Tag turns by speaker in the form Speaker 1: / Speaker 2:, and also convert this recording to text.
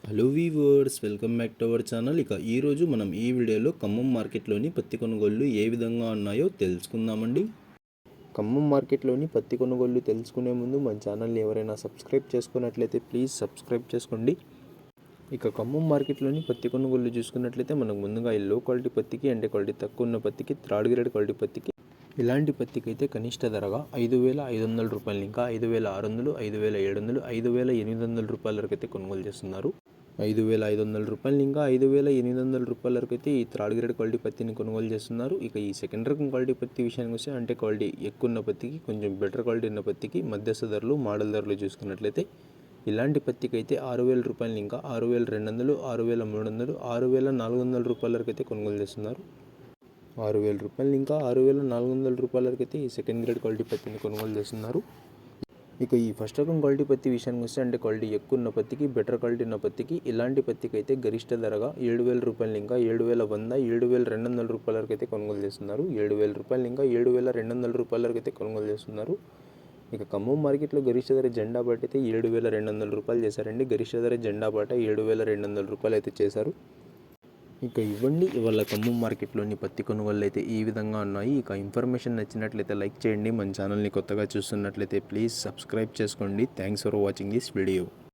Speaker 1: Hello weavers, welcome back to our channel. ఈరోజు మనం ఈ వీడియోలో ఖమ్మం మార్కెట్లోని పత్తి కొనుగోళ్లు ఏ విధంగా ఉన్నాయో తెలుసుకుందామండి. ఖమ్మం మార్కెట్లోని పత్తి కొనుగోళ్లు తెలుసుకునే ముందు మన ఛానల్ని ఎవరైనా సబ్స్క్రైబ్ చేసుకున్నట్లయితే ప్లీజ్ సబ్స్క్రైబ్ చేసుకోండి. ఖమ్మం మార్కెట్లోని పత్తి కొనుగోళ్లు చూసుకున్నట్లయితే మనకు ముందుగా ఈ లో క్వాలిటీ పత్తికి అంటే క్వాలిటీ తక్కువ ఉన్న పత్తికి, థర్డ్ గ్రేడ్ క్వాలిటీ పత్తికి ఇలాంటి పత్తికి అయితే కనిష్ట ధరగా 5,500 రూపాయలు, ఇంకా 5,600, 5,700, 5,800 రూపాయల వరకు అయితే కొనుగోలు చేస్తున్నారు. 5,500 రూపాయలు ఇంకా 5,800 రూపాయల వరకు అయితే ఈ థర్డ్ గ్రేడ్ క్వాలిటీ పత్తిని కొనుగోలు చేస్తున్నారు. ఈ సెకండ్ రకం క్వాలిటీ పత్తి విషయానికి వస్తే అంటే క్వాలిటీ ఎక్కువ ఉన్న పత్తికి, కొంచెం బెటర్ క్వాలిటీ ఉన్న పత్తికి మధ్యస్థ ధరలు, మోడల్ ధరలు చూసుకున్నట్లయితే ఇలాంటి పత్తికి అయితే 6,000 రూపాయలు ఇంకా 6,200, 6,300, 6,400 రూపాయల వరకు అయితే కొనుగోలు చేస్తున్నారు. 6,000 రూపాయలు ఇంకా 6,400 రూపాయల వరకు అయితే ఈ సెకండ్ గ్రేడ్ క్వాలిటీ పత్తిని కొనుగోలు చేస్తున్నారు. ఈ ఫస్ట్ రకం క్వాలిటీ పత్తి విషయానికి వస్తే అంటే క్వాలిటీ ఎక్కువ ఉన్న పత్తికి, బెటర్ క్వాలిటీ ఉన్న పత్తికి ఇలాంటి పత్తికి అయితే గరిష్ట ధరగా 7,000 రూపాయలు ఇంకా 7,100, 7,200 రూపాయల వరకు అయితే కొనుగోలు చేస్తున్నారు. 7,000 రూపాయలు ఇంకా 7,200 రూపాయల వరకు అయితే కొనుగోలు చేస్తున్నారు. ఖమ్మం మార్కెట్లో గరిష్ట ధర జెండా బాట అయితే 7,200 రూపాయలు చేశారండి. గరిష్ట ధర జెండా బాట 7,200 రూపాయలు అయితే చేశారు. ఇవ్వండి ఇవాళ ఖమ్మం మార్కెట్లోని పత్తి కొనుగోళ్ళు అయితే ఈ విధంగా ఉన్నాయి. ఇన్ఫర్మేషన్ నచ్చినట్లయితే లైక్ చేయండి. మన ఛానల్ని కొత్తగా చూస్తున్నట్లయితే ప్లీజ్ సబ్స్క్రైబ్ చేసుకోండి. Thanks for watching this video.